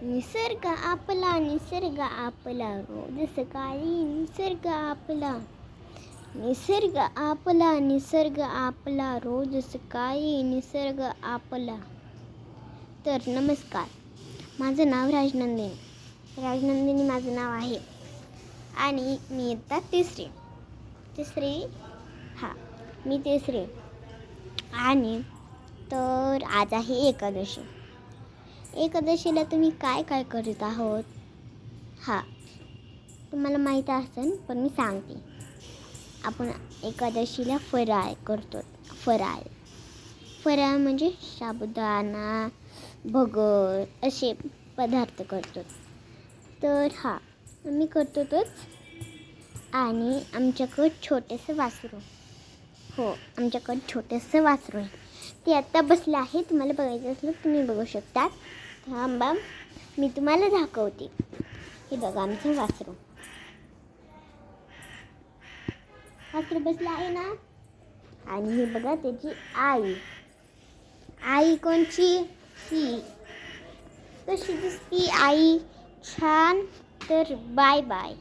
निसर्ग आपला रोज सकाळी निसर्ग आपला रोज सकाळी निसर्ग आपला. तर नमस्कार, माझं नाव राजनंदिनी माझं नाव आहे आणि मी इयत्ता तिसरी आणि तर आज आहे एकादशीला तुम्ही काय करीत आहोत? तुम्हाला माहीत असेल, पण मी सांगते. आपण एकादशीला फराळ करतो. फराळ म्हणजे साबुदाणा, भगर असे पदार्थ करतो. तर आम्ही करतोच. आणि आमच्याकडं छोटंसं वासरू आहे. ते आत्ता बसलं आहे. तुम्हाला बघायचं असलं तुम्ही बघू शकता. थांबा, मी तुम्हाला दाखवते. हे बघा, आमचं वासरू बसलं आहे ना. आणि हे बघा त्याची आई कोणची? ही कशी दिसती आई? छान. तर बाय.